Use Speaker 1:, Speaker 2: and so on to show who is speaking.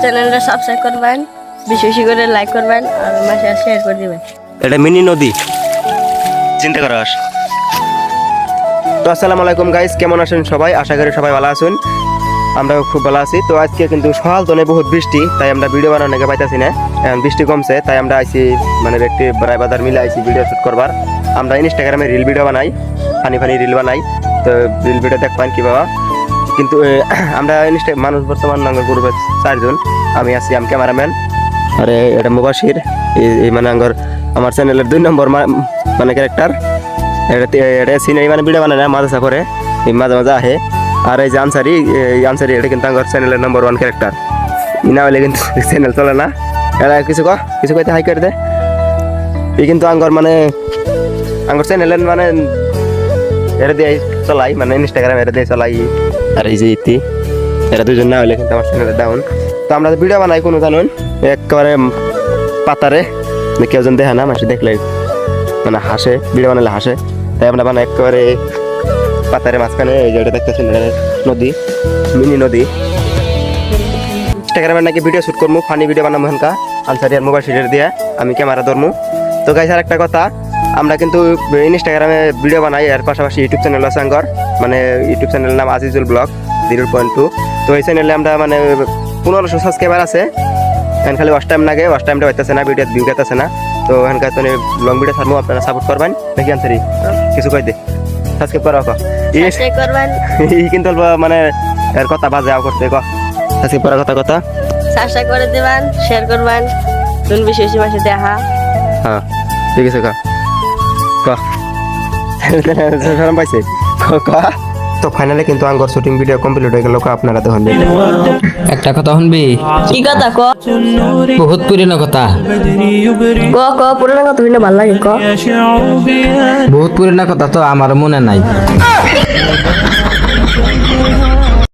Speaker 1: চ্যানেলটা সাবস্ক্রাইব করবেন, বেশি বেশি করে লাইক করবেন আর মাসে শেয়ার করে দিবেন।
Speaker 2: এটা মিনি নদী চিন্তা করাস। তো আসসালামু আলাইকুম গাইস, কেমন আছেন সবাই? আশা করি সবাই ভালো আছেন, আমরাও খুব ভালো আছি। তো আজকে কিন্তু সকাল তো বহুত বৃষ্টি, তাই আমরা ভিডিও বানানোকে পাইতেছি না। এখন বৃষ্টি কমছে, তাই আমরা আইছি মানে ব্যক্তি বাজার মিলে আইছি ভিডিও শুট করবার। আমরা ইনস্টাগ্রামে রিল ভিডিও বানাই, ফানি রিল বানাই। তো রিল ভিডিও দেখবেন কি বাবা। কিন্তু আমরা মানুষ বর্তমান নাঙ্গল গ্রুপের 4 জন, আমি আছি, আমি ক্যামেরাম্যান, আরে এটা মুবাশির, এই মানে আমার চ্যানেলের 2 নম্বর মানে ক্যারেক্টার। এটা সিনে মানে ভিডিও বানায় না, মাঝে সাপরে মাঝে মাঝে আহে। আর এই যে আনসারি এটা কিন্তু আমার চ্যানেলের নম্বর 1 ক্যারেক্টার। না হলে কিন্তু চ্যানেল চলে না। এরা কিছু কইতে হাই করে দে। এই কিন্তু আঙ্গর মানে আঙ্গর চ্যানেলের মানে এটা দিয়ে চলাই, মানে ইনস্টাগ্রাম এটা দিয়ে চলাই। আর এই যে ইতি এরা 2 জন না হলে কিন্তু আমার চ্যানেলের ডাউন। তো আমরা ভিডিও বানাই কোনো জানুন একেবারে পাতারে, কেউ জন দেখে না, মানুষ দেখলে মানে হাসে, ভিডিও বানালে হাসে। তাই আমরা বানাই একেবারে পাতারে মাঝখানে। এই যে দেখতেছেন নদী, মিনি নদী। ইনস্টাগ্রামে নাকি ভিডিও শুট করবো, ফানি ভিডিও বানাবো হেনকা আনসারি আর মোবাইল সিটের দিয়ে, আমি ক্যামেরা ধরবো। তো গাইস আর একটা কথা, আমরা কিন্তু ইনস্টাগ্রামে ভিডিও বানাই, এর পাশাপাশি ইউটিউব চ্যানেল আছে আঙ্গর, মানে ইউটিউব চ্যানেলের নাম আজিজুল ব্লগ 0.2। তো এই চ্যানেলে আমরা মানে 1500 সাবস্ক্রাইবার আছে। এখন খালি ওয়াচ টাইম লাগে, ওয়াচ টাইমটা হইতেছে না, ভিডিও ভিউ গেতেছে না। তো এখানকার তো লং ভিডিও থাকবো, আপনারা সাপোর্ট করবেন নাকি আনসারি? কিছু কই দে, সাবস্ক্রাইব করা
Speaker 1: সাবস্ক্রাইব করবেন,
Speaker 2: কিন্তু মানে এর কথা বাজে করতে সাবস্ক্রাইব করার কথা
Speaker 1: সাবস্ক্রাইব করে দিবেন, শেয়ার করবেন, কোন বেশি বেশি মাসে দেখা।
Speaker 2: হ্যাঁ ঠিক আছে, শরম পাইছে। তো ফাইনালি কিন্তু আঙ্গর শুটিং ভিডিও কমপ্লিট হয়ে গেল। আপনারা তো শুনবেন
Speaker 3: একটা কথা শুনবি,
Speaker 1: কি কথা ক?
Speaker 3: বহুত পুরনো কথা,
Speaker 1: ক পুরানো কথা শুনে ভালো লাগে, ক।
Speaker 3: বহুত পুরনো কথা তো আমার মনে নাই।